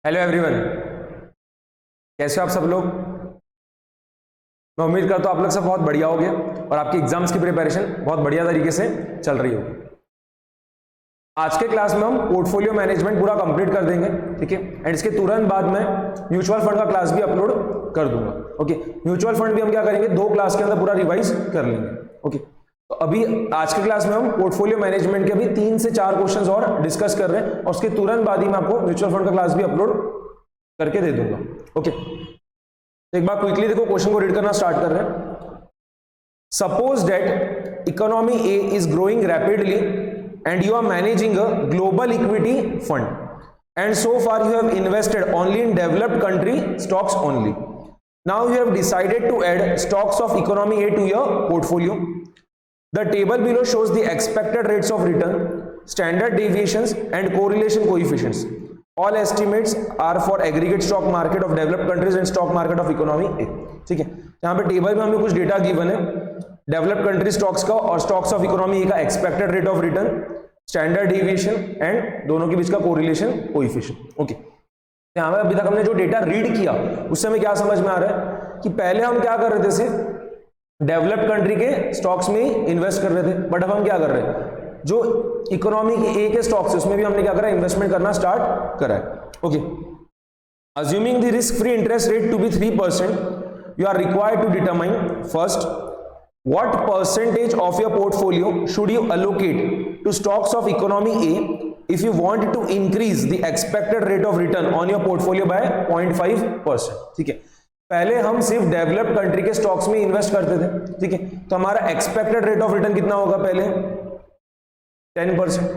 Hello everyone, कैसे हो आप सब लोग। मैं उम्मीद करता हूँ आप लोग सब बहुत बढ़िया हो गए और आपकी एग्जाम्स की प्रिपरेशन बहुत बढ़िया तरीके से चल रही होगी। आज के क्लास में हम पोर्टफोलियो मैनेजमेंट पूरा कंप्लीट कर देंगे, ठीक है। एंड इसके तुरंत बाद में म्यूचुअल फंड का क्लास भी अपलोड कर दूंगा। ओके, म्यूचुअल फंड भी हम क्या करेंगे, 2 क्लास के अंदर पूरा रिवाइज कर लेंगे। ओके, तो अभी आज के क्लास में हम पोर्टफोलियो मैनेजमेंट के अभी 3 से 4 क्वेश्चंस और डिस्कस कर रहे हैं और उसके तुरंत बाद ही मैं आपको म्यूचुअल फंड का क्लास भी अपलोड करके दे दूंगा। ओके, तो एक बार क्विकली देखो, क्वेश्चन को रीड करना स्टार्ट कर रहे हैं। Suppose that economy A is growing rapidly and you are managing a global equity fund and so far you have invested only in developed country stocks only. Now you have decided to add stocks of economy A to your portfolio. The table below shows the expected rates of return, standard deviations and correlation coefficients. All estimates are for aggregate stock market of developed countries and stock market of economy A. ठीक है, यहाँ पे table में हमें कुछ data given है developed country stocks का और स्टॉक्स ऑफ इकोनॉमी ए का expected rate of return, standard deviation and दोनों के बीच का कोरिलेशन कोएफिशिएंट। ओके, यहाँ पे अभी तक हमने जो डेटा रीड किया उससे हमें क्या समझ में आ रहा है कि पहले हम क्या कर रहे थे, सिर्फ डेवलप्ड कंट्री के स्टॉक्स में ही इन्वेस्ट कर रहे थे, बट अब हम क्या कर रहे हैं, जो इकोनॉमी के ए के स्टॉक्स है उसमें भी हमने क्या करा, इन्वेस्टमेंट करना स्टार्ट करा है। Okay, assuming the risk free interest rate to be 3%, you are required to determine first what percentage of your portfolio should you allocate to stocks of economy A if you want to increase the expected rate of return on your portfolio by 0.5%। ठीक है, पहले हम सिर्फ developed country के stocks में invest करते थे, ठीक है, तो हमारा एक्सपेक्टेड रेट ऑफ रिटर्न कितना होगा, पहले 10%।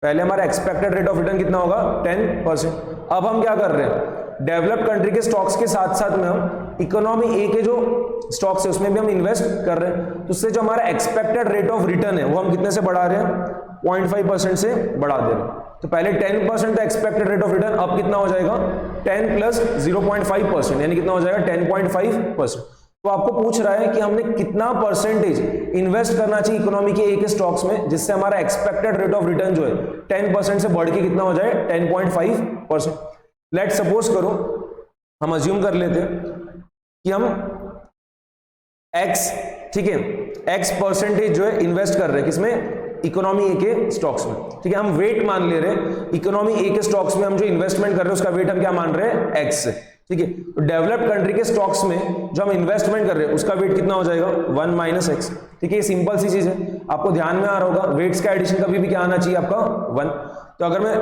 पहले हमारा एक्सपेक्टेड रेट ऑफ रिटर्न कितना होगा, 10%। अब हम क्या कर रहे हैं, डेवलप्ड कंट्री के स्टॉक्स के साथ साथ में हम इकोनॉमी ए के जो स्टॉक्स है उसमें भी हम इन्वेस्ट कर रहे हैं, तो उससे जो हमारा एक्सपेक्टेड रेट ऑफ रिटर्न है वो हम कितने से बढ़ा रहे हैं, 0.5% से बढ़ा दे रहे हैं। तो पहले 10% था एक्सपेक्टेड रेट ऑफ रिटर्न, अब कितना हो जाएगा, 10 प्लस 0.5%, यानी कितना हो जाएगा 10.5%। तो आपको पूछ रहा है कि हमने कितना परसेंटेज इन्वेस्ट करना चाहिए इकोनॉमी के ए के स्टॉक्स में जिससे हमारा एक्सपेक्टेड रेट ऑफ रिटर्न जो है 10% से बढ़ के कितना हो जाए, 10.5%। लेट सपोज करो, हम अज्यूम कर लेते हैं कि हम x, ठीक है, x परसेंटेज जो है इन्वेस्ट कर रहे हैं किसमें, इकोनॉमी ए के स्टॉक्स में। ठीक है, हम वेट मान ले रहे हैं इकोनॉमी ए के स्टॉक्स में हम जो इन्वेस्टमेंट कर रहे हैं उसका वेट हम क्या मान रहे हैं, x से। ठीक है, तो डेवलप्ड कंट्री के स्टॉक्स में जो हम इन्वेस्टमेंट कर रहे हैं उसका वेट कितना हो जाएगा, 1 माइनस x। ठीक है, ये सिंपल सी चीज है, आपको ध्यान में आ रहा होगा, वेट्स का एडिशन कभी भी क्या आना चाहिए आपका, 1। तो अगर मैं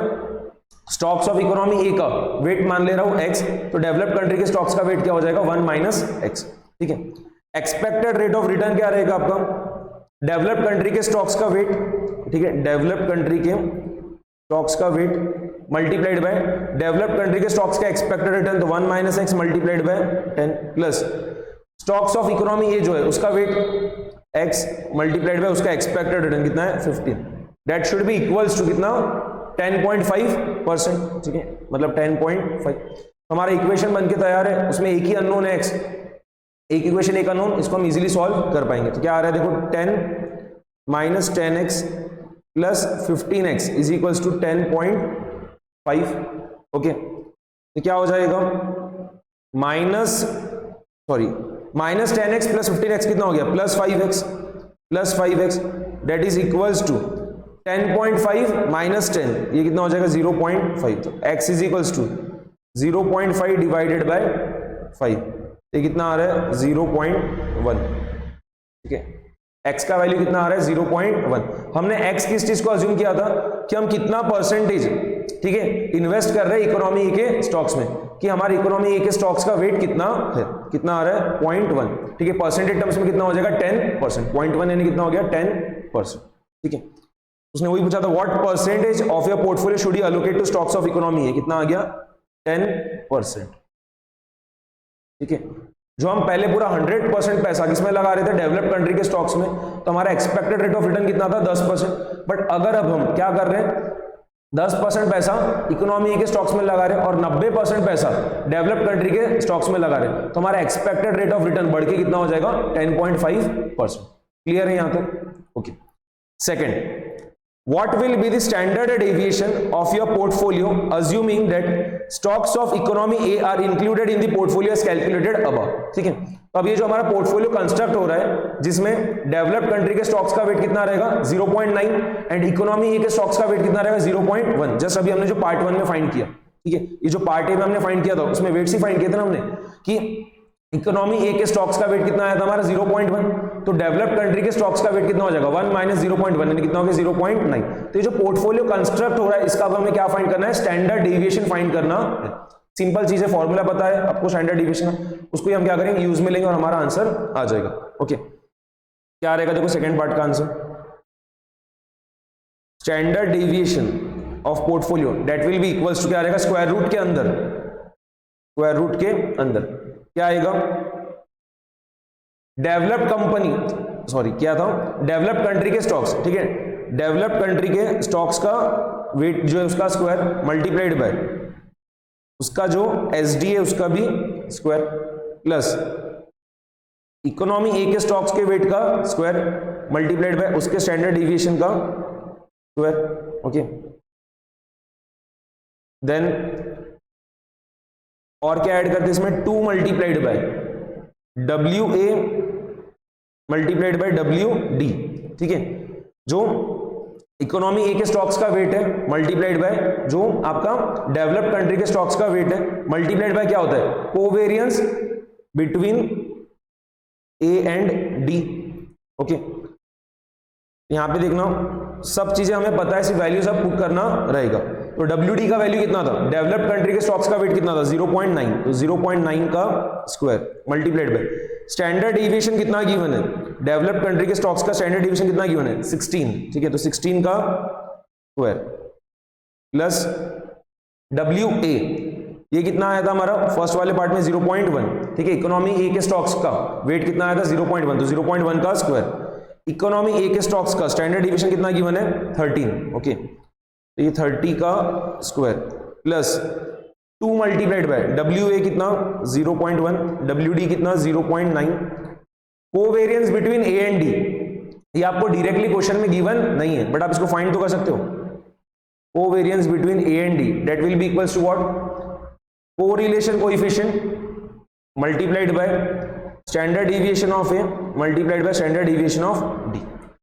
स्टॉक्स ऑफ इकोनॉमी ए का वेट मान ले रहा हूं x, तो डेवलप्ड कंट्री के स्टॉक्स का वेट क्या हो जाएगा, 1 माइनस x। ठीक है, एक्सपेक्टेड रेट ऑफ रिटर्न क्या रहेगा आपका, डेवलप्ड कंट्री के स्टॉक्स का वेट, ठीक है, डेवलप्ड कंट्री के स्टॉक्स का weight multiplied by developed country के स्टॉक्स का एक्सपेक्टेड रिटर्न, तो 1 minus x multiplied by 10 plus stocks of economy A जो है उसका वेट x मल्टीप्लाइड बाय उसका एक्सपेक्टेड रिटर्न कितना है, 15। That should be equals to कितना, 10.5%। ठीक है, मतलब 10.5। हमारा इक्वेशन बनके तैयार है, उसमें एक ही अननोन है x, एक इक्वेशन एक अननोन, इसको हम इजीली सॉल्व कर पाएंगे। तो क्या आ रहा है, देखो 10 minus 10x plus 15x is equals to 10.5। Okay, तो क्या हो जाएगा, माइनस 10x प्लस 15x कितना हो गया, plus 5x that is equals to 10.5 minus 10, ये कितना हो जाएगा, 0.5। तो x is equals to 0.5 divided by 5, ये कितना आ रहा है, 0.1। ठीक है, x का वैल्यू कितना आ रहा है, 0.1। हमने x किस चीज को अज्यूम किया था कि हम कितना परसेंटेज, ठीक है, इन्वेस्ट कर रहे हैं इकोनॉमी ए के स्टॉक्स में, कि हमारे इकोनॉमी ए के स्टॉक्स का वेट कितना है, कितना आ रहा है, 0.1। ठीक है, परसेंटेज टर्म्स में कितना हो जाएगा, 10%। 0.1 यानी कितना हो गया, 10%। ठीक है, उसने वही पूछा था, what percentage of your portfolio should you allocate to stocks of economy A, कितना आ गया, 10%। ठीक है, जो हम पहले पूरा 100% पैसा किसमें लगा रहे थे, डेवलप्ड कंट्री के स्टॉक्स में, तो हमारा एक्सपेक्टेड रेट ऑफ रिटर्न कितना था, 10%। बट अगर अब हम क्या कर रहे हैं, 10% पैसा इकोनॉमी के स्टॉक्स में लगा रहे हैं और 90% पैसा डेवलप्ड कंट्री के स्टॉक्स में लगा रहे हैं, तो हमारा एक्सपेक्टेड रेट ऑफ रिटर्न बढ़ के कितना हो जाएगा, 10.5%। क्लियर है यहां तक। Okay, second, What will be the standard deviation of your portfolio assuming that stocks of economy A are included in the portfolio as calculated above? ठीक है, तो अब ये जो हमारा पोर्टफोलियो कंस्ट्रक्ट हो रहा है जिसमें डेवलप्ड कंट्री के स्टॉक्स का वेट कितना रहेगा 0.9 एंड इकोनॉमी ए के स्टॉक्स का वेट कितना रहेगा 0.1। जस्ट अभी हमने जो पार्ट 1 में फाइंड किया, ठीक है, ये जो पार्ट ए में हमने फाइंड किया था उसमें वेट्स ही फाइंड किए थे ना हमने कि इकोनॉमी ए के स्टॉक्स का वेट कितना आया था हमारा 0.1, तो डेवलप्ड कंट्री के स्टॉक्स का वेट कितना हो जाएगा 1 माइनस 0.1 यानी कितना हो गया 0.9। तो ये जो पोर्टफोलियो कंस्ट्रक्ट हो रहा है इसका अब हमें क्या फाइंड करना है, स्टैंडर्ड डेविएशन फाइंड करना है। सिंपल चीज है, फॉर्मूला पता है आपको स्टैंडर्ड डेविएशन का, उसको ही हम क्या करेंगे यूज में लेंगे और हमारा आंसर आ जाएगा। ओके, क्या रहेगा देखो सेकंड पार्ट का answer, standard deviation of portfolio that will be equals to क्या रहेगा स्क्वायर रूट के अंदर, स्क्वायर रूट के अंदर क्या आएगा डेवलप्ड कंपनी, सॉरी क्या था डेवलप्ड कंट्री के स्टॉक्स, ठीक है, डेवलप्ड कंट्री के स्टॉक्स का वेट जो है उसका स्क्वायर मल्टीप्लाइड बाय उसका जो एसडी है उसका भी स्क्वायर प्लस इकोनॉमी ए के स्टॉक्स के वेट का स्क्वायर मल्टीप्लाइड बाय उसके स्टैंडर्ड डेविएशन का स्क्वायर। ओके, देन और क्या ऐड करते इसमें 2 multiplied by W A multiplied by W D, ठीक है, जो इकोनॉमी ए के स्टॉक्स का वेट है मल्टीप्लाइड बाय जो आपका डेवलप्ड कंट्री के स्टॉक्स का वेट है मल्टीप्लाइड बाय क्या होता है covariance between A and D. Okay, यहां पे देखना सब चीजें हमें पता है, सिर्फ वैल्यू सब पुट करना रहेगा। तो WD का वैल्यू कितना था, डेवलप्ड कंट्री के स्टॉक्स का वेट कितना था 0.9, तो 0.9 का square multiplied by standard deviation कितना गिवन है, डेवलप्ड कंट्री के स्टॉक्स का स्टैंडर्ड डेविएशन कितना गिवन है 16, ठीक है, तो 16 का स्क्वायर प्लस WA ये कितना आया था हमारा फर्स्ट वाले पार्ट में 0.1, ठीक है, इकोनॉमी ए के स्टॉक्स का वेट कितना आया था 0.1, तो 0.1 का स्क्वायर इकोनॉमी ए के स्टॉक्स का स्टैंडर्ड डेविएशन कितना गिवन है 13। ओके, तो ये 30 का square plus 2 multiplied by WA कितना 0.1, WD कितना 0.9, covariance between A and D ये आपको डायरेक्टली क्वेश्चन में गिवन नहीं है बट आप इसको फाइंड तो कर सकते हो। Covariance between A and D that will be equals to what correlation coefficient multiplied by standard deviation of A multiplied by standard deviation of D.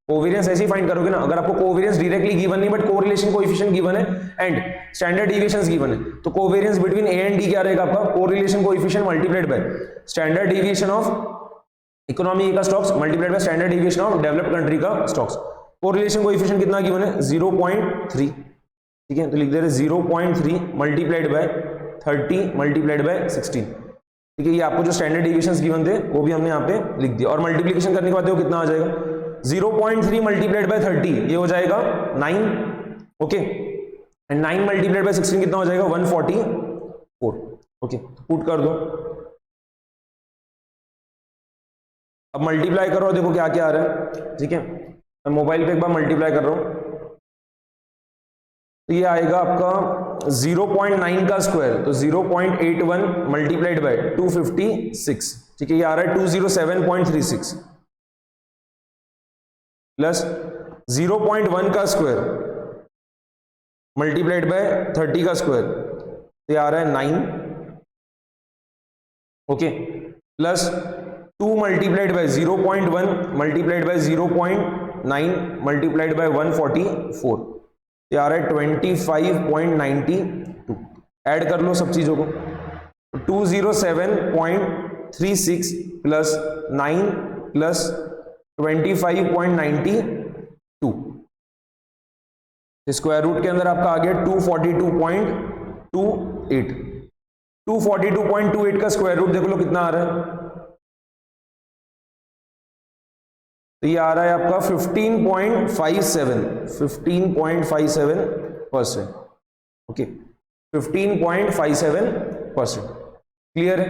Covariance ऐसे ही फाइंड करोगे ना, अगर आपको कोवेरियंस डायरेक्टली गिवन नहीं बट कोरिलेशन कोएफिशिएंट गिवन है and standard deviations given है, तो covariance between A and D क्या रहेगा आपका correlation coefficient multiplied by standard deviation of economy A का stocks multiplied by standard deviation of developed country का stocks. Correlation coefficient कितना given है 0.3, ठीक है, तो लिख दे रहे 0.3 मल्टीप्लाइड बाय 30 मल्टीप्लाइड बाय 16, ठीक है, ये आपको जो स्टैंडर्ड डेविएशंस गिवन थे वो भी हमने यहाँ पे लिख दिया और मल्टीप्लिकेशन करने के बाद देखो कितना आ जाएगा 0.3 मल्टीप्लाइड बाय 30 ये हो जाएगा 9, ओके, एंड 9 मल्टीप्लाइड बाय 16 कितना हो जाएगा 144। ओके, पुट कर दो, अब मल्टीप्लाई करो देखो क्या क्या आ रहा है, ठीक है, मैं मोबाइल पे एक बार मल्टीप्लाई कर रहा हूं तो ये आएगा आपका 0.9 का स्क्वायर तो 0.81 मल्टीप्लाइड बाय 256, ठीक है, ये आ रहा है 207.36 प्लस 0.1 का स्क्वायर मल्टीप्लाइड बाय 30 का स्क्वायर तो ये आ रहा है 9, okay, plus 2 multiplied by 0.1 multiplied by 0.9 multiplied by 144 ये आ रहा है 25.92। ऐड कर लो सब चीजों को 207.36 प्लस 9 प्लस 25.92 स्क्वायर रूट के अंदर आपका आ गया 242.28। 242.28 का स्क्वायर रूट देख लो कितना आ रहा है, तो ये आ रहा है आपका 15.57%। ओके, 15.57%, क्लियर है।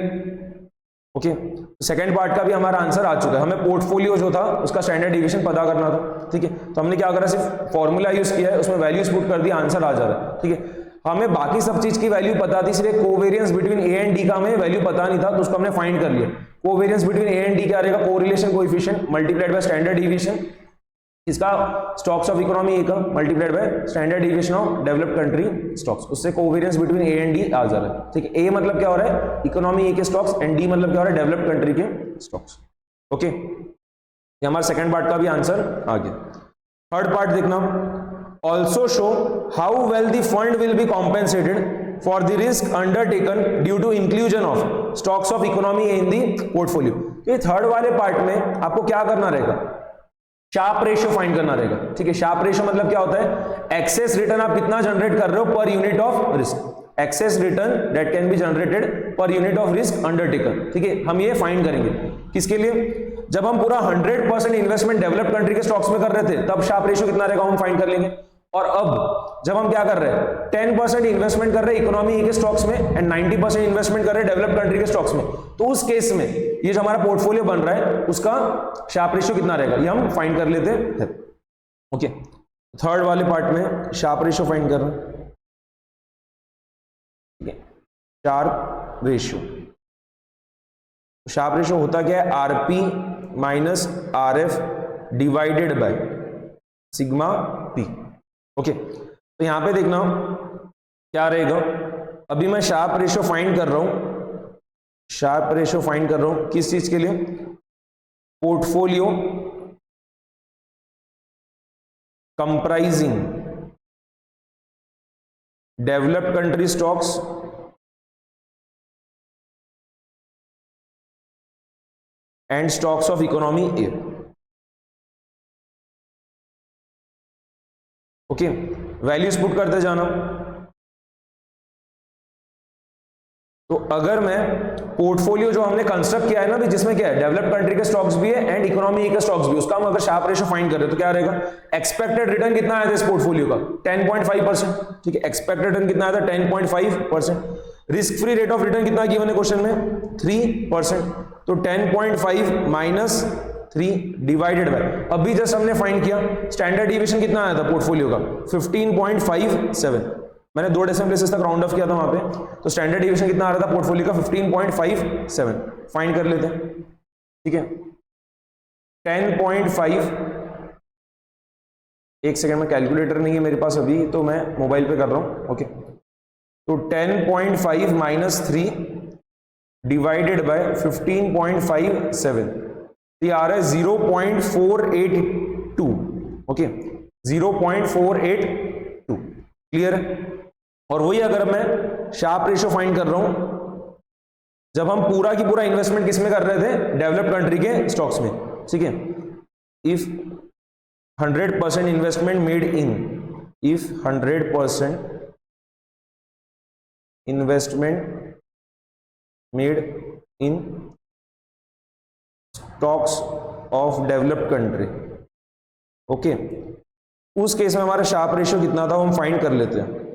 ओके, सेकंड पार्ट का भी हमारा आंसर आ चुका है। हमें पोर्टफोलियो जो था उसका स्टैंडर्ड डेविएशन पता करना था, ठीक है, तो हमने क्या करा सिर्फ फॉर्मूला यूज किया है, उसमें वैल्यूज पुट कर दिया, आंसर आ जा रहा है, ठीक है। हमें बाकी सब चीज की वैल्यू पता थी, सिर्फ covariance between A and D का हमें वैल्यू पता नहीं था, तो उसको हमने फाइंड कर लिया। Covariance between A and D क्या रहेगा, correlation coefficient multiplied by standard deviation इसका स्टॉक्स ऑफ इकोनॉमी ए का multiplied by standard deviation of developed country stocks, उससे covariance between A and D आ जा रहा है। ठीक है, ए मतलब क्या हो रहा है इकोनॉमी ए के स्टॉक्स एंड डी मतलब क्या हो रहा है डेवलप्ड कंट्री के स्टॉक्स। ओके, ये हमारा सेकंड पार्ट का भी आंसर आ गया। थर्ड पार्ट देखना, also show how well the fund will be compensated for the risk undertaken due to inclusion of stocks of economy in the portfolio. ये third वाले part में आपको क्या करना रहेगा, शार्प रेशियो फाइंड करना रहेगा। ठीक है, शार्प रेशियो मतलब क्या होता है, एक्सेस रिटर्न आप कितना जनरेट कर रहे हो per unit of risk, excess return that can be generated per unit of risk undertaken. ठीक है, हम ये फाइंड करेंगे किसके लिए, जब हम पूरा 100% इन्वेस्टमेंट डेवलप्ड कंट्री के स्टॉक्स में कर रहे थे तब शार्प रेशियो कितना रहेगा हम फाइंड कर लेंगे। और अब जब हम क्या कर रहे हैं 10% इन्वेस्टमेंट कर रहे हैं इकोनॉमी के स्टॉक्स में एंड 90% इन्वेस्टमेंट कर रहे हैं डेवलप्ड कंट्री के स्टॉक्स में, तो उस केस में ये जो हमारा पोर्टफोलियो बन रहा है उसका शार्प रेशियो कितना रहेगा ये हम फाइंड कर लेते हैं। ओके, थर्ड वाले पार्ट में शार्प रेशियो फाइंड कर रहे हैं। ठीक है, शार्प रेशियो, शार्प रेशियो होता क्या है, RP minus RF divided by sigma P. Okay, तो यहां पे देखना क्या रहेगा, अभी मैं शार्प रेशियो फाइंड कर रहा हूं, शार्प रेशियो फाइंड कर रहा हूं किस चीज के लिए, portfolio comprising developed country stocks and stocks of economy A. Okay, values put करते जाना। तो अगर मैं पोर्टफोलियो जो हमने कंस्ट्रक्ट किया है ना, भी जिसमें क्या है डेवलप्ड कंट्री के स्टॉक्स भी है एंड इकोनॉमी के स्टॉक्स भी, उसका हम अगर शार्प रेशियो फाइंड कर रहे हैं तो क्या रहेगा, एक्सपेक्टेड रिटर्न कितना आया था इस पोर्टफोलियो का 10.5%। ठीक है, एक्सपेक्टेड रिटर्न कितना आया था 10.5%। Risk free rate of return कितना गिवन है क्वेश्चन में 3%, तो 10.5 माइनस 3 डिवाइडेड बाय, अभी जस्ट हमने फाइंड किया स्टैंडर्ड डिविएशन कितना आया था पोर्टफोलियो का 15.57, मैंने 2 डेसिमल प्लेसेस तक राउंड ऑफ किया था वहां पे, तो स्टैंडर्ड डिविएशन कितना आ रहा था पोर्टफोलियो का 15.57, फाइंड कर लेते हैं। ठीक है, 10.5, एक सेकंड में, कैलकुलेटर नहीं है मेरे पास अभी तो मैं मोबाइल पे कर रहा हूं। ओके, तो 10.5 माइनस 3 डिवाइडेड बाय 15.57, ये आ रहा है 0.482। ओके, 0.482 क्लियर है। और वही अगर मैं शार्प रेशियो फाइंड कर रहा हूं जब हम पूरा की पूरा इन्वेस्टमेंट किस में कर रहे थे, डेवलप्ड कंट्री के स्टॉक्स में। ठीक है, if 100% investment made in, if 100% investment made in stocks of developed country. Okay, उस केस में हमारा शार्प रेशियो कितना था वो हम फाइंड कर लेते हैं।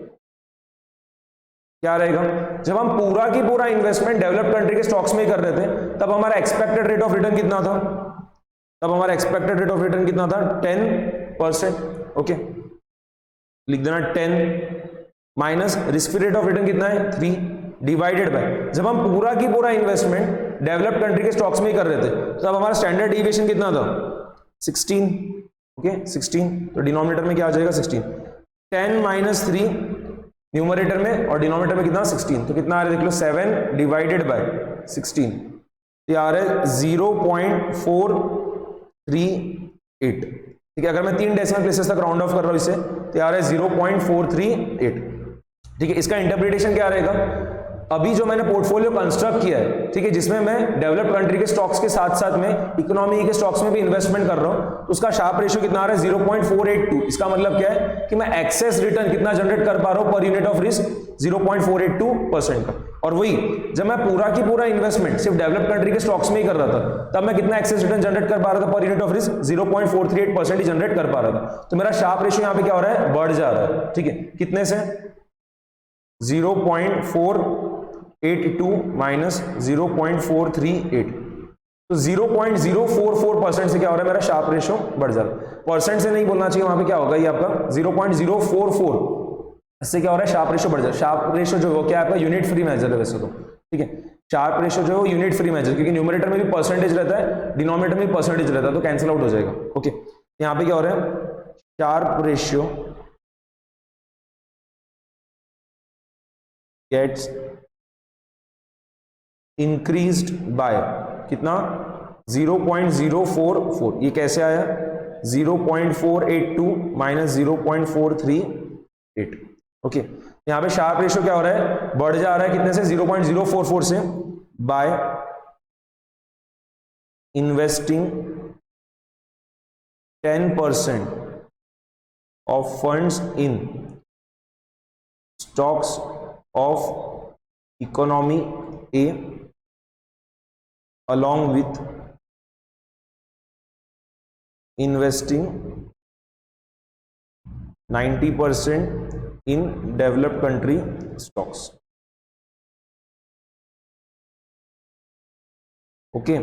क्या रहेगा, जब हम पूरा की पूरा इन्वेस्टमेंट डेवलप्ड कंट्री के स्टॉक्स में ही कर रहे थे तब हमारा एक्सपेक्टेड रेट ऑफ रिटर्न कितना था, तब हमारा एक्सपेक्टेड रेट ऑफ रिटर्न कितना था 10%। ओके, लिख देना 10 minus risk free rate of return कितना है 3 डिवाइडेड बाय, जब हम पूरा की पूरा इन्वेस्टमेंट डेवलप्ड कंट्री के स्टॉक्स में ही कर रहे थे तो तब हमारा स्टैंडर्ड डिविएशन कितना था 16। ओके, 16, तो डिनोमिनेटर में क्या आ जाएगा 16, 10 माइनस 3 न्यूमरेटर में और डिनोमिनेटर में कितना 16, तो कितना आ रहा है देख लो 7 डिवाइडेड बाय 16, ये आ रहा है 0.438। ठीक है, अगर मैं 3 डेसिमल प्लेसेस तक राउंड ऑफ कर रहा हूं इसे तो आ रहा है 0.438। ठीक है, इसका इंटरप्रिटेशन क्या रहेगा, अभी जो मैंने पोर्टफोलियो कंस्ट्रक्ट किया है, ठीक है, जिसमें मैं डेवलप्ड कंट्री के स्टॉक्स के साथ साथ में इकोनॉमी के स्टॉक्स में भी इन्वेस्टमेंट कर रहा हूं, तो उसका शार्प रेशियो कितना आ रहा है 0.482। इसका मतलब क्या है कि मैं एक्सेस रिटर्न कितना जनरेट कर पा रहा हूं पर यूनिट ऑफ रिस्क 0.482% का। और वही जब मैं पूरा की पूरा इन्वेस्टमेंट सिर्फ डेवलप्ड कंट्री के स्टॉक्स में ही कर रहा था तब मैं कितना एक्सेस रिटर्न जनरेट कर पा रहा था पर unit of risk 0.438% he generate कर पा रहा था। तो मेरा शार्प रेशियो यहां पे क्या हो रहा है, बढ़ जा रहा है। ठीक है, कितने से 0.482 माइनस 0.438, तो 0.044% से क्या हो रहा है, मेरा शार्प रेशियो बढ़ जा रहा है। परसेंट से नहीं बोलना चाहिए, वहां पे क्या होगा ये आपका 0.044, इससे क्या हो रहा है शार्प रेशियो बढ़ जा रहा है। शार्प रेशियो जो है क्या आपका यूनिट फ्री मेजर है वैसे तो। ठीक है, शार्प रेशियो जो है यूनिट फ्री मेजर, क्योंकि न्यूमरेटर में भी परसेंटेज रहता है डिनोमिनेटर में भी परसेंटेज रहता है, तो कैंसिल आउट हो जाएगा। ओके, यहां पे क्या हो रहा है, Sharpe ratio gets increased by कितना, 0.044। ये कैसे आया, 0.482 माइनस 0.438। ओके, यहां पे शार्प रेशियो क्या हो रहा है, बढ़ जा रहा है कितने से, 0.044 से, by investing 10% of funds in stocks of economy A along with investing 90% in developed country stocks। Okay,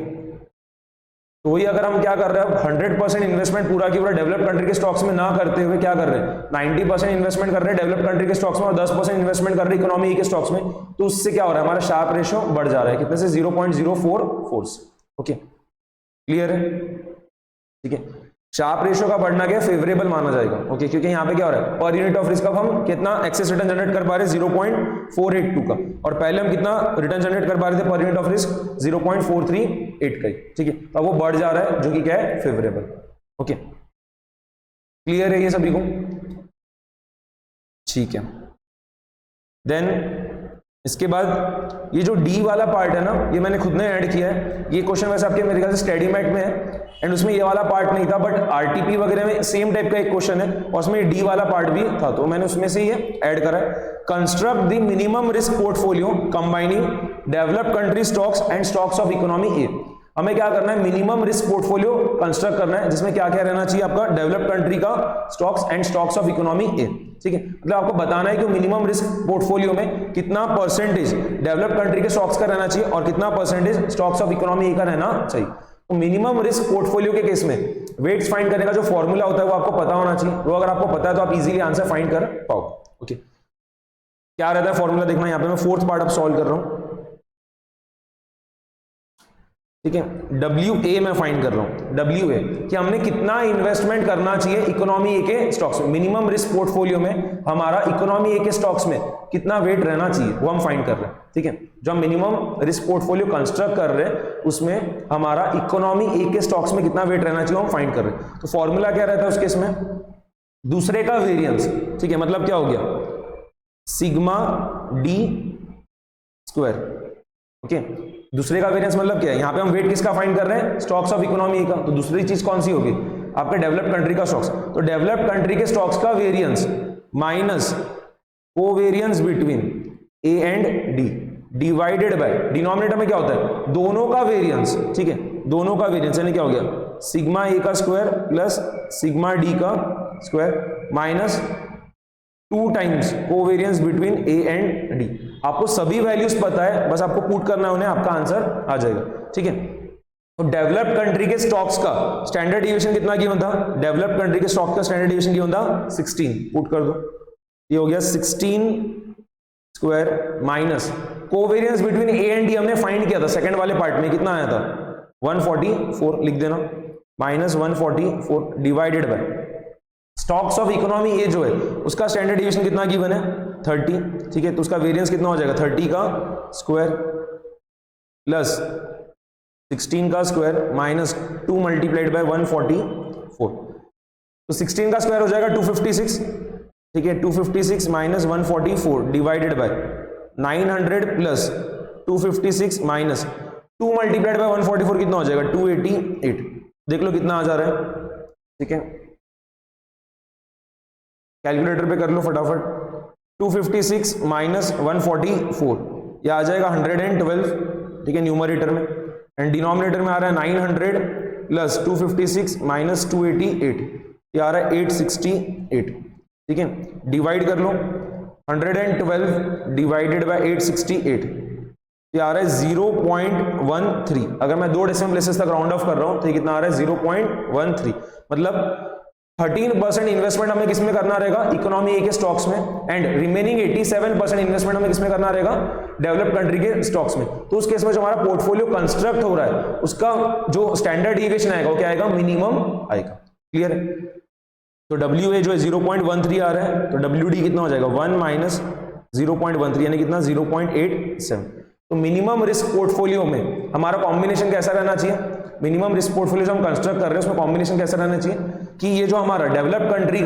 तो ये अगर हम क्या कर रहे हैं, 100% इन्वेस्टमेंट पूरा की पूरा डेवलप्ड कंट्री के स्टॉक्स में ना करते हुए क्या कर रहे हैं, 90% इन्वेस्टमेंट कर रहे हैं डेवलप्ड कंट्री के स्टॉक्स में और 10% इन्वेस्टमेंट कर रहे हैं इकोनॉमी के स्टॉक्स में, तो उससे क्या हो रहा है, हमारा शार्प रेशियो बढ़ जा रहा है कितने से, 0.044 से। ओके, क्लियर है, ठीक है। शार्प रेशियो का बढ़ना क्या फेवरेबल माना जाएगा। ओके, क्योंकि यहाँ पे क्या हो रहा है, पर यूनिट ऑफ रिस्क अब हम कितना एक्सेस रिटर्न जनरेट कर पा रहे हैं, 0.482 का, और पहले हम कितना रिटर्न जनरेट कर पा रहे थे पर यूनिट ऑफ रिस्क, 0.438 का ही, ठीक है। तो वो बढ़ जा रहा है जो कि क्या है, फेवरेबल। ओके, क्लियर है ये सभी को, ठीक है। देन इसके बाद ये जो डी वाला पार्ट है ना, ये मैंने खुद ने ऐड किया है। ये क्वेश्चन वैसे आपके मेरे ख्याल से स्टडी मैट में है एंड उसमें ये वाला पार्ट नहीं था, बट आरटीपी वगैरह में सेम टाइप का एक क्वेश्चन है और उसमें डी वाला पार्ट भी था, तो मैंने उसमें से ये ऐड करा है। Construct the minimum risk portfolio combining developed country stocks and stocks of economy A. हमें क्या करना है, मिनिमम रिस्क पोर्टफोलियो कंस्ट्रक्ट करना है जिसमें क्या क्या रहना चाहिए आपका, डेवलप्ड कंट्री का stocks and stocks of economy A, ठीक है। मतलब आपको बताना है कि मिनिमम रिस्क पोर्टफोलियो में कितना परसेंटेज डेवलप्ड कंट्री के स्टॉक्स का रहना चाहिए और कितना percentage stocks of economy A का रहना चाहिए। तो मिनिमम रिस्क पोर्टफोलियो के केस में वेट्स फाइंड करने का जो फॉर्मूला होता है वो आपको पता होना चाहिए, वो अगर आपको पता है तो आप इजीली आंसर फाइंड कर पाओ। ओके, क्या रहता है फॉर्मूला, देखना यहाँ पे मैं फोर्थ पार्ट अब सॉल्व कर रहा हूं, ठीक है। WA मैं फाइंड कर रहा हूं, WA कि हमने कितना इन्वेस्टमेंट करना चाहिए इकोनॉमी ए के स्टॉक्स में, मिनिमम रिस्क पोर्टफोलियो में हमारा इकोनॉमी ए के स्टॉक्स में कितना वेट रहना चाहिए वो हम फाइंड कर रहे हैं, ठीक है। जो हम मिनिमम रिस्क पोर्टफोलियो कंस्ट्रक्ट कर रहे हैं उसमें हमारा इकोनॉमी ए के स्टॉक्स में कितना वेट रहना चाहिए हम फाइंड कर रहे हैं। तो फॉर्मूला क्या रहता है उस केस में, दूसरे का वेरिएंस, ठीक है। मतलब क्या हो गया, सिग्मा डी स्क्वायर। ओके, दूसरे का वेरिएंस मतलब क्या है, यहां पे हम वेट किसका फाइंड कर रहे हैं, स्टॉक्स ऑफ इकोनॉमी का, तो दूसरी चीज कौन सी होगी, आपके डेवलप्ड कंट्री का स्टॉक्स। तो डेवलप्ड कंट्री के स्टॉक्स का variance minus covariance between A and D divided by, denominator में क्या होता है, दोनों का वेरिएंस, ठीक है, दोनों का वेरिएंस, यानी क्या हो गया, सिग्मा ए का स्क्वायर प्लस सिग्मा डी का square minus 2 times covariance between A and D. आपको सभी वैल्यूज पता है, बस आपको पुट करना है उन्हें, आपका आंसर आ जाएगा, ठीक है। तो डेवलप्ड कंट्री के स्टॉक्स का स्टैंडर्ड डिविएशन कितना गिवन था, डेवलप्ड कंट्री के स्टॉक का स्टैंडर्ड डिविएशन गिवन था 16, पुट कर दो, ये हो गया 16 square minus covariance between A and D हमने फाइंड किया था सेकंड वाले पार्ट में, कितना आया था 144, लिख देना, minus 144 divided by stocks of economy A जो है उसका स्टैंडर्ड डिविएशन कितना गिवन है 30, ठीक है। तो उसका वेरिएंस कितना हो जाएगा, 30 का स्क्वायर प्लस 16 का स्क्वायर माइनस 2 मल्टीप्लाइड बाय 144, तो 16 का स्क्वायर हो जाएगा 256, ठीक है। 256 minus 144 divided bye 900 plus 256 minus 2 multiplied by 144 कितना हो जाएगा 288, देख लो कितना आ जा रहा है, ठीक है। कैलकुलेटर पे कर लो फटाफट, 256 माइनस 144 ये आ जाएगा 112, ठीक है, न्यूमरेटर में, एंड डिनोमिनेटर में आ रहा है 900 प्लस 256 माइनस 288 ये आ रहा है 868, ठीक है। डिवाइड कर लो, 112 डिवाइडेड बाय 868 ये आ रहा है 0.13। अगर मैं 2 डेसिमल प्लेसेस तक राउंड ऑफ कर रहा हूं तो ये कितना आ रहा है 0.13, मतलब 13% इन्वेस्टमेंट हमें किसमें करना रहेगा, इकोनॉमी ए के स्टॉक्स में, एंड रिमेनिंग 87% इन्वेस्टमेंट हमें किसमें करना रहेगा, डेवलप्ड कंट्री के स्टॉक्स में। तो उस केस में जो हमारा पोर्टफोलियो कंस्ट्रक्ट हो रहा है उसका जो स्टैंडर्ड डिविएशन आएगा वो क्या आएगा, मिनिमम आएगा, क्लियर है? तो WA जो है 0.13 आ रहा है, तो WD कितना हो जाएगा 1 माइनस 0.13 यानी कितना 0.87। तो मिनिमम रिस्क पोर्टफोलियो में हमारा कॉम्बिनेशन कैसा रहना चाहिए? मिनिमम रिस्क पोर्टफोलियो जो हम कंस्ट्रक्ट कर रहे हैं उसमें कॉम्बिनेशन कैसा रहना चाहिए कि ये जो हमारा डेवलप्ड कंट्री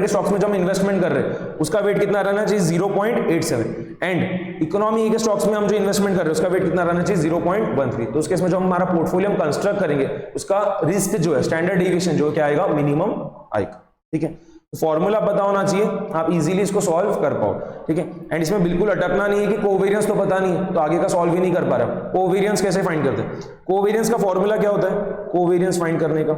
के स्टॉक्स में जो हम इन्वेस्टमेंट कर रहे हैं उसका वेट कितना रहना चाहिए 0.87 एंड इकोनॉमी के स्टॉक्स में हम जो इन्वेस्टमेंट कर रहे हैं उसका वेट कितना रहना चाहिए 0.13। तो उसके इसमें जो हमारा पोर्टफोलियो हम कंस्ट्रक्ट करेंगे उसका रिस्क जो है स्टैंडर्ड डेविएशन जो क्या आएगा मिनिमम आएगा। ठीक है, तो फॉर्मूला पता होना चाहिए, आप इजीली इसको सॉल्व कर पाओ। ठीक है, एंड इसमें बिल्कुल अटकना नहीं है कि कोवेरियंस तो पता नहीं है तो आगे का सॉल्व ही नहीं कर पा रहा। कोवेरियंस कैसे फाइंड करते हैं? कोवेरियंस का फॉर्मूला क्या होता है कोवेरियंस फाइंड करने का?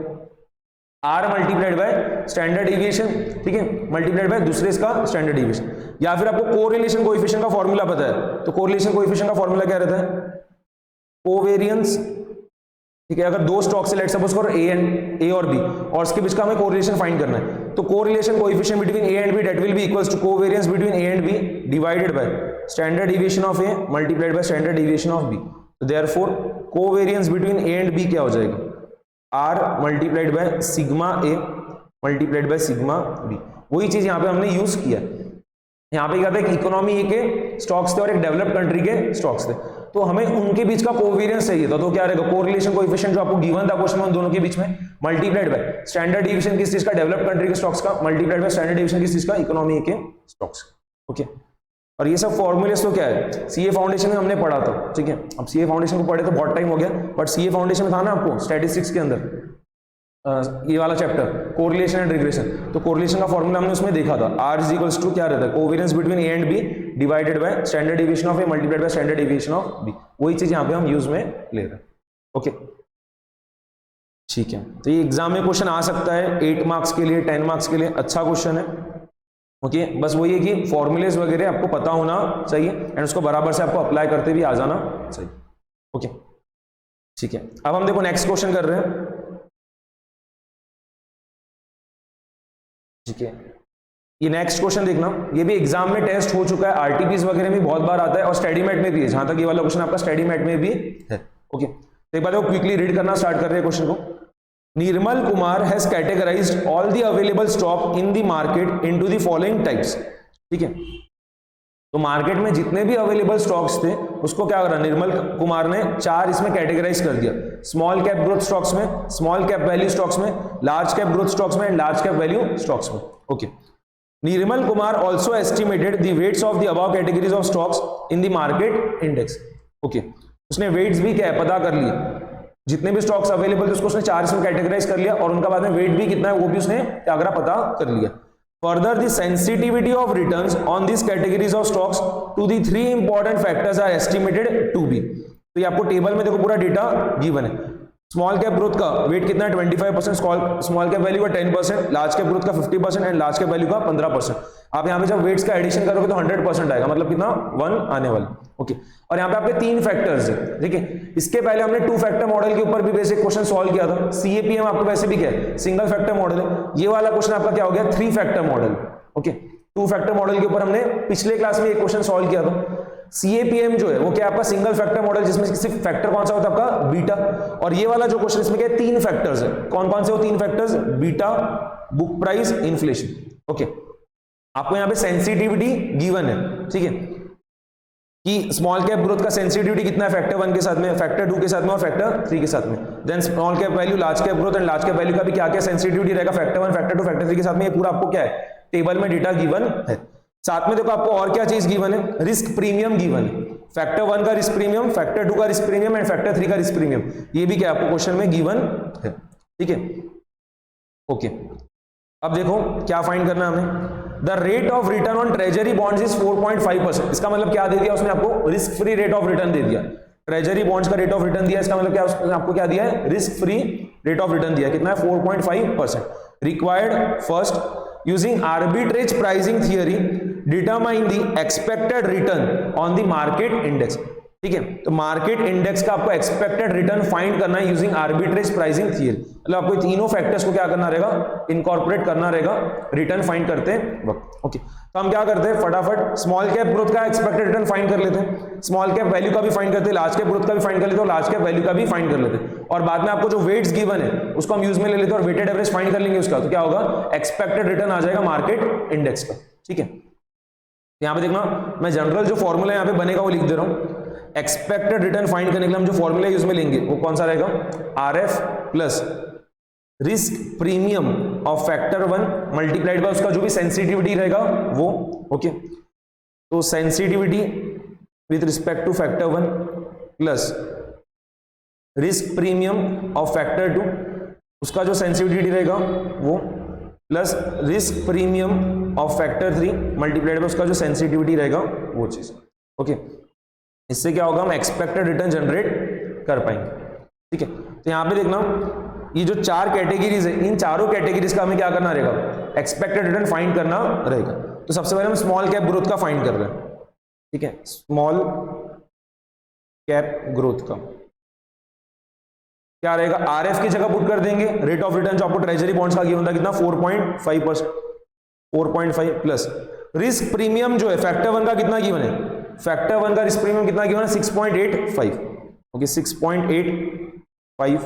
R multiplied by standard deviation, ठीक है, मल्टीप्लाइड बाय दूसरे इसका स्टैंडर्ड डेविएशन। या फिर आपको कोरिलेशन कोएफिशिएंट का फॉर्मूला पता है तो कोरिलेशन कोएफिशिएंट का फॉर्मूला क्या रहता है? कोवेरियंस, ठीक है, अगर दो स्टॉक से लेट सपोज करो A और B और इसके बीच का हमें कोरिलेशन फाइंड करना है तो correlation coefficient between A and B that will be equals to covariance between A and B divided by standard deviation of A multiplied by standard deviation of B। तो therefore covariance between A and B क्या हो जाएगा? R multiplied by sigma A multiplied by sigma B। वही चीज यहाँ पे हमने use किया। यहाँ पे क्या था, एक इकोनॉमी के स्टॉक्स थे और एक डेवलप्ड कंट्री के स्टॉक्स थे, तो हमें उनके बीच का कोवेरियंस चाहिए था। तो क्या रहेगा कोरिलेशन कोएफिशिएंट जो आपको गिवन था क्वेश्चन में उन दोनों के बीच में मल्टीप्लाइड बाय स्टैंडर्ड डेविएशन किस चीज का? डेवलप्ड कंट्री के स्टॉक्स का मल्टीप्लाइड बाय स्टैंडर्ड डेविएशन किस चीज का? इकोनॉमी के स्टॉक्स। ओके, और ये सब फॉर्मूलेस तो क्या है सीए फाउंडेशन में हमने पढ़ा था। ठीक है, अब सीए फाउंडेशन को पढ़े तो बहुत टाइम हो गया, बट सीए फाउंडेशन में था ना आपको स्टैटिस्टिक्स के अंदर ये वाला चैप्टर कोरिलेशन एंड रिग्रेशन, तो कोरिलेशन का फॉर्मूला हमने उसमें देखा था। R इज इक्वल्स टू क्या रहता है? Covariance between A and B divided by standard deviation of A multiplied by standard deviation of B। वही चीज यहाँ पे हम यूज में ले रहे हैं। ओके, ठीक है, तो ये एग्जाम में क्वेश्चन आ सकता है 8 मार्क्स के लिए, 10 मार्क्स के लिए, अच्छा क्वेश्चन है। ओके, बस वही है कि फॉर्मूलेस वगैरह आपको पता होना चाहिए एंड उसको बराबर से आपको अप्लाई करते भी आ जाना चाहिए। ओके, ठीक है, अब हम देखो नेक्स्ट क्वेश्चन कर रहे हैं। ठीक है, ये नेक्स्ट क्वेश्चन देखना, ये भी एग्जाम में टेस्ट हो चुका है, आरटीपीज वगैरह में बहुत बार आता है और स्टडी मैट में भी है, जहां तक ये वाला क्वेश्चन आपका स्टडी मैट में भी है। ओके, तो एक बार देखो क्विकली रीड करना स्टार्ट कर रहे हैं क्वेश्चन को। Nirmal Kumar has categorized all the available stock in the market into the following types. ठीक है, तो मार्केट में जितने भी अवेलेबल स्टॉक्स थे उसको क्या करा निर्मल कुमार ने 4 इसमें कैटेगराइज कर दिया। स्मॉल कैप ग्रोथ स्टॉक्स में, स्मॉल कैप वैल्यू स्टॉक्स में, लार्ज कैप ग्रोथ स्टॉक्स में and large cap value stocks में। Okay, Nirmal Kumar also estimated the weights of the above categories of stocks in the market index. Okay, उसने weights भी क्या है पता कर लिए, जितने भी स्टॉक्स अवेलेबल थे उसको उसने 4 इसमें कैटेगराइज कर लिया और उनका बाद में वेट भी कितना है वो भी उसने क्या करा पता कर लिया। Further, the sensitivity of returns on these categories of stocks to the 3 important factors are estimated to be। तो ये आपको टेबल में देखो पूरा डेटा गिवन है। स्मॉल कैप ग्रोथ का वेट कितना है 25%, स्मॉल कैप वैल्यू का 10%, लार्ज कैप ग्रोथ का 50% एंड लार्ज कैप वैल्यू का 15%। आप यहाँ पे जब वेट्स का एडिशन करोगे तो 100% आएगा, मतलब कितना 1 आने वाला। ओके, और यहाँ पे आपके 3 फैक्टर्स है। ठीक है, इसके पहले हमने 2 फैक्टर मॉडल के ऊपर भी बेसिक क्वेश्चन सॉल्व किया था। सीएपीएम आपको वैसे भी क्या है सिंगल फैक्टर मॉडल है, ये वाला क्वेश्चन आपका क्या हो गया 3 factor model. Okay, 2 factor model के ऊपर हमने पिछले क्लास में एक क्वेश्चन सॉल्व किया था। सीएपीएम जो है वो क्या आपका सिंगल फैक्टर मॉडल जिसमें सिर्फ फैक्टर कौन सा होता है आपका बीटा, और ये वाला जो क्वेश्चन इसमें क्या है 3 फैक्टर्स है। कौन कौन से वो 3 factors? Beta, book price, inflation. Okay, आपको यहाँ पे सेंसिटिविटी गिवन है। ठीक है, कि स्मॉल कैप ग्रोथ का सेंसिटिविटी कितना है फैक्टर 1 के साथ में, फैक्टर 2 के साथ में और फैक्टर 3 के साथ में। Then small cap value, large cap growth and large cap value का भी क्या क्या सेंसिटिविटी रहेगा फैक्टर 1, फैक्टर 2, फैक्टर 3 के साथ में। ये पूरा आपको क्या है टेबल में डेटा गिवन है। साथ में देखो आपको और क्या चीज गिवन है, रिस्क प्रीमियम गिवन है। फैक्टर 1 का रिस्क प्रीमियम, फैक्टर 2 का रिस्क प्रीमियम एंड फैक्टर 3 का रिस्क प्रीमियम, ये भी क्या आपको क्वेश्चन में गिवन है। ठीक है, ओके, अब देखो क्या फाइंड करना है हमें। The rate of return on treasury bonds is 4.5%। इसका मतलब क्या दे दिया उसने आपको, risk free rate of return दे दिया। ट्रेजरी बॉन्ड्स का रेट ऑफ रिटर्न दिया, इसका मतलब क्या उसने आपको क्या दिया है, risk free rate of return दिया। कितना है 4.5%। Required first using arbitrage pricing theory determine the expected return on the market index. ठीक है, तो मार्केट इंडेक्स का आपको एक्सपेक्टेड रिटर्न फाइंड करना है यूजिंग आर्बिट्रेज प्राइसिंग थियरी। मतलब आपको तीनों फैक्टर्स को क्या करना रहेगा, इनकॉर्पोरेट करना रहेगा रिटर्न फाइंड करते वक्त। ओके, तो हम क्या करते हैं, फटाफट स्मॉल कैप ग्रोथ का एक्सपेक्टेड रिटर्न फाइंड कर लेते हैं, स्मॉल कैप वैल्यू का भी फाइंड करते हैं, लार्ज कैप ग्रोथ का भी फाइंड कर लेते हैं और लार्ज कैप वैल्यू का भी फाइंड कर लेते हैं, और बाद में आपको जो वेट्स गिवन है उसको हम यूज में ले लेते हैं और वेटेड एवरेज फाइंड कर लेंगे उसका, तो क्या होगा, एक्सपेक्टेड रिटर्न आ जाएगा मार्केट इंडेक्स का। ठीक है, यहां पे देखना, मैं जनरल जो फॉर्मूला यहां पे बनेगा वो लिख दे रहा हूं। एक्सपेक्टेड रिटर्न फाइंड करने के लिए हम जो फॉर्मूला यूज में लेंगे वो कौन सा रहेगा, RF plus risk premium of factor 1 multiplied by उसका जो भी सेंसिटिविटी रहेगा वो। ओके, तो sensitivity with respect two factor 1 plus risk premium of factor 2 उसका जो सेंसिटिविटी रहेगा वो, plus risk premium of factor 3 multiplied by उसका जो सेंसिटिविटी रहेगा वो चीज। ओके, इससे क्या होगा, हम एक्सपेक्टेड रिटर्न जनरेट कर पाएंगे। ठीक है, तो यहां पे देखना, ये जो 4 कैटेगरीज है, इन चारों कैटेगरीज का हमें क्या करना रहेगा, एक्सपेक्टेड रिटर्न फाइंड करना रहेगा। तो सबसे पहले हम स्मॉल कैप ग्रोथ का फाइंड कर रहे हैं। ठीक है, स्मॉल कैप ग्रोथ का क्या रहेगा, RF की जगह पुट कर देंगे, रेट ऑफ रिटर्न जो आपको ट्रेजरी बॉन्ड्स का गिवन था कितना, 4.5%, 4.5 प्लस रिस्क प्रीमियम जो है फैक्टर 1 का कितना गिवन है, फैक्टर 1 का रिस्क प्रीमियम कितना गिवन है, 6.85। ओके, 6.85